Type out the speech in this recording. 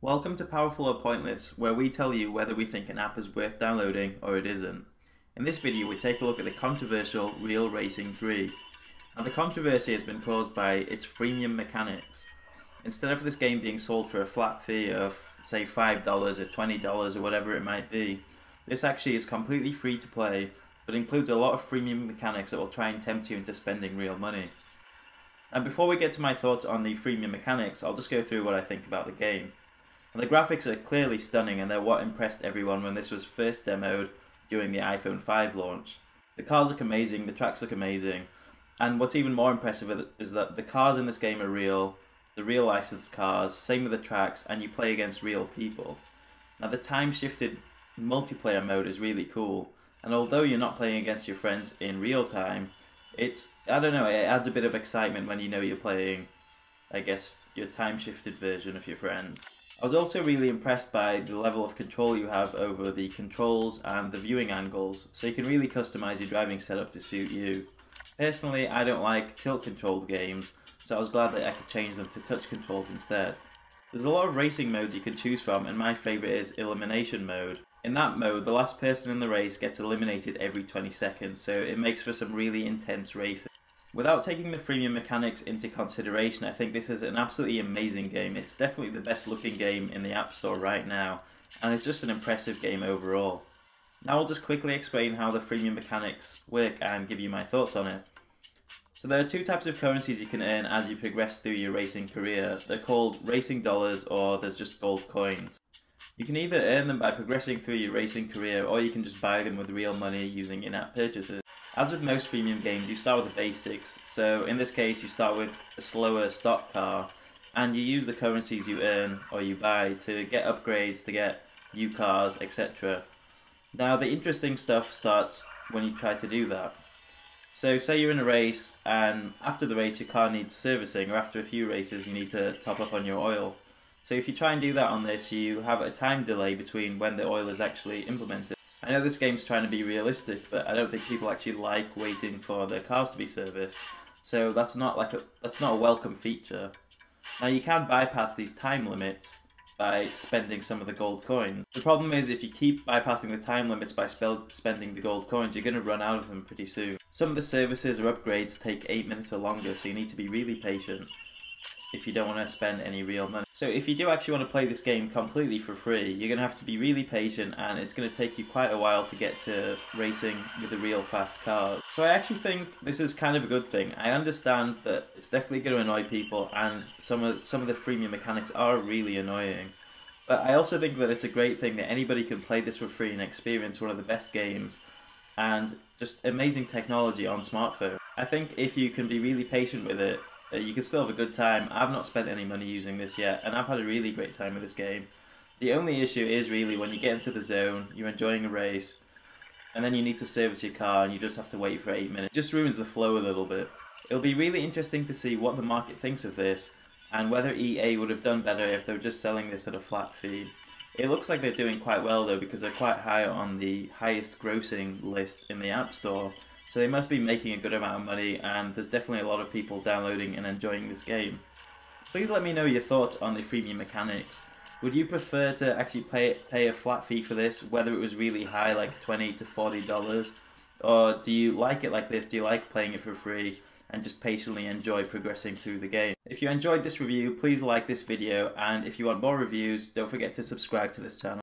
Welcome to Powerful or Pointless, where we tell you whether we think an app is worth downloading or it isn't. In this video we take a look at the controversial Real Racing 3. Now the controversy has been caused by its freemium mechanics. Instead of this game being sold for a flat fee of say $5 or $20 or whatever it might be, this actually is completely free to play, but includes a lot of freemium mechanics that will try and tempt you into spending real money. Now before we get to my thoughts on the freemium mechanics, I'll just go through what I think about the game. Now, the graphics are clearly stunning and they're what impressed everyone when this was first demoed during the iPhone 5 launch. The cars look amazing, the tracks look amazing, and what's even more impressive is that the cars in this game are real, the real licensed cars, same with the tracks, and you play against real people. Now the time-shifted multiplayer mode is really cool, and although you're not playing against your friends in real time, it adds a bit of excitement when you know you're playing, I guess, your time-shifted version of your friends. I was also really impressed by the level of control you have over the controls and the viewing angles, so you can really customize your driving setup to suit you. Personally, I don't like tilt-controlled games, so I was glad that I could change them to touch controls instead. There's a lot of racing modes you can choose from, and my favourite is Elimination Mode. In that mode, the last person in the race gets eliminated every 20 seconds, so it makes for some really intense racing. Without taking the freemium mechanics into consideration, I think this is an absolutely amazing game. It's definitely the best looking game in the App Store right now, and it's just an impressive game overall. Now I'll just quickly explain how the freemium mechanics work and give you my thoughts on it. So there are two types of currencies you can earn as you progress through your racing career. They're called racing dollars, or there's just gold coins. You can either earn them by progressing through your racing career, or you can just buy them with real money using in-app purchases. As with most freemium games, you start with the basics, so in this case you start with a slower stock car, and you use the currencies you earn or you buy to get upgrades, to get new cars, etc. Now the interesting stuff starts when you try to do that. So say you're in a race, and after the race your car needs servicing, or after a few races you need to top up on your oil. So if you try and do that on this, you have a time delay between when the oil is actually implemented. I know this game's trying to be realistic, but I don't think people actually like waiting for their cars to be serviced, so that's not a welcome feature. Now you can bypass these time limits by spending some of the gold coins. The problem is if you keep bypassing the time limits by spending the gold coins, you're going to run out of them pretty soon. Some of the services or upgrades take 8 minutes or longer, so you need to be really patient if you don't want to spend any real money. So if you do actually want to play this game completely for free, you're going to have to be really patient, and it's going to take you quite a while to get to racing with the real fast cars. So I actually think this is kind of a good thing. I understand that it's definitely going to annoy people, and some of the freemium mechanics are really annoying. But I also think that it's a great thing that anybody can play this for free and experience one of the best games and just amazing technology on smartphone. I think if you can be really patient with it, you can still have a good time. I've not spent any money using this yet, and I've had a really great time with this game. The only issue is really when you get into the zone, you're enjoying a race, and then you need to service your car and you just have to wait for 8 minutes. It just ruins the flow a little bit. It'll be really interesting to see what the market thinks of this, and whether EA would have done better if they were just selling this at a flat fee. It looks like they're doing quite well though, because they're quite high on the highest grossing list in the App Store. So they must be making a good amount of money, and there's definitely a lot of people downloading and enjoying this game. Please let me know your thoughts on the freemium mechanics. Would you prefer to actually pay a flat fee for this, whether it was really high, like $20 to $40? Or do you like it like this? Do you like playing it for free and just patiently enjoy progressing through the game? If you enjoyed this review, please like this video, and if you want more reviews, don't forget to subscribe to this channel.